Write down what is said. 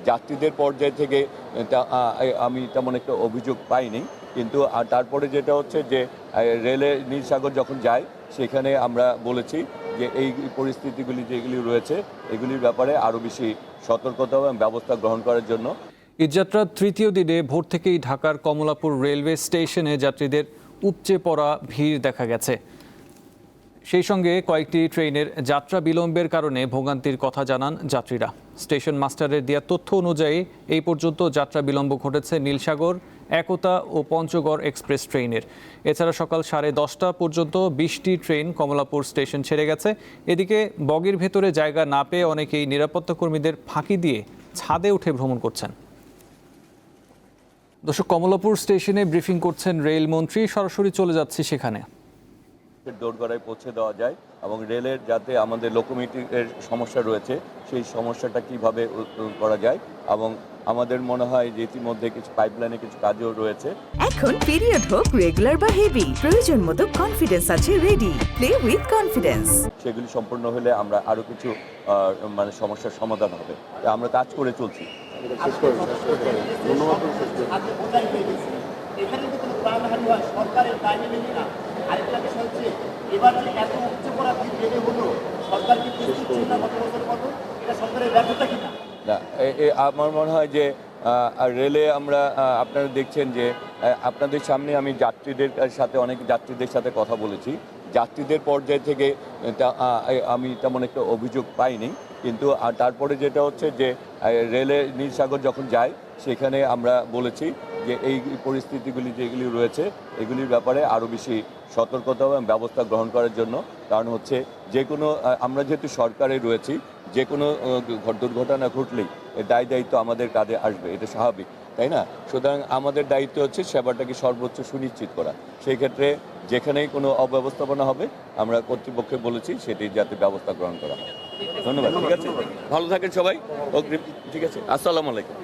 যাত্রীদের পর্যায় থেকে আমি তেমন একটা অভিযোগ পাইনি, কিন্তু তারপরে যেটা হচ্ছে যে রেলে নীলসাগর যখন যায় সেখানে আমরা বলেছি যে এই পরিস্থিতিগুলি যেগুলি রয়েছে এগুলির ব্যাপারে আরও বেশি সতর্কতা এবং ব্যবস্থা গ্রহণ করার জন্য। ঈদযাত্রার তৃতীয় দিনে ভোর থেকেই ঢাকার কমলাপুর রেলওয়ে স্টেশনে যাত্রীদের উপচে পড়া ভিড় দেখা গেছে। সেই সঙ্গে কয়েকটি ট্রেনের যাত্রা বিলম্বের কারণে ভোগান্তির কথা জানান যাত্রীরা। স্টেশন মাস্টারের দেওয়া তথ্য অনুযায়ী এই পর্যন্ত যাত্রা বিলম্ব ঘটেছে নীলসাগর, একতা ও পঞ্চগড় এক্সপ্রেস ট্রেনের। এছাড়া সকাল 10:30 পর্যন্ত 20টি ট্রেন কমলাপুর স্টেশন ছেড়ে গেছে। এদিকে বগির ভেতরে জায়গা না পেয়ে অনেকেই নিরাপত্তা কর্মীদের ফাঁকি দিয়ে ছাদে উঠে ভ্রমণ করছেন। দর্শক, কমলাপুর স্টেশনে ব্রিফিং করছেন রেলমন্ত্রী, সরাসরি চলে যাচ্ছি সেখানে। দোরগোড়ায় পৌঁছে দেওয়া যায় এবং রেলের যাতে আমাদের লোকোমোটিভের সমস্যা রয়েছে সেই সমস্যাটা কিভাবে করা যায়, এবং আমাদের মনে হয় যে ইতিমধ্যে কিছু পাইপলাইনে কিছু কাজও রয়েছে। এখন পিরিয়ড হোক রেগুলার বা হেভি, প্রয়োজন মতো কনফিডেন্স আছে রেডি। Play with confidence. সেগুলি সম্পূর্ণ হলে আমরা আরো কিছু সমস্যার সমাধান হবে, আমরা কাজ করে চলছি। এখানে যদি কোনো প্রাণহানি হয় সরকারের দায় নেবে কিনা? আরেকটা বিষয় হচ্ছে এবার যে এত উচ্চে পড়া ভিড় বেড়ে হলো, সরকার কি প্রস্তুত ছিল না গত বছরের মতো? এটা সরকারের ব্যর্থতা কিনা? না, আমার মনে হয় যে রেলে আমরা আপনারা দেখছেন যে আপনাদের সামনে আমি যাত্রীদের সাথে অনেক যাত্রীদের সাথে কথা বলেছি। যাত্রীদের পর্যায় থেকে আমি তেমন একটা অভিযোগ পাইনি, কিন্তু তারপরে যেটা হচ্ছে যে রেলে নীলসাগর যখন যায় সেখানে আমরা বলেছি যে এই পরিস্থিতিগুলি যেগুলি রয়েছে এগুলির ব্যাপারে আরও বেশি সতর্কতা এবং ব্যবস্থা গ্রহণ করার জন্য। কারণ হচ্ছে যে কোনো আমরা যেহেতু সরকারে রয়েছি, যে কোনো দুর্ঘটনা ঘটলেই এর দায়িত্ব আমাদের কাঁধে আসবে, এটা স্বাভাবিক, তাই না? সুতরাং আমাদের দায়িত্ব হচ্ছে সেবাটাকে সর্বোচ্চ সুনিশ্চিত করা। সেই ক্ষেত্রে যেখানেই কোনো অব্যবস্থাপনা হবে আমরা কর্তৃপক্ষকে বলেছি সেটি যাতে ব্যবস্থা গ্রহণ করা হয়। ধন্যবাদ। ঠিক আছে, ভালো থাকেন সবাই। ঠিক আছে, আসসালামু আলাইকুম।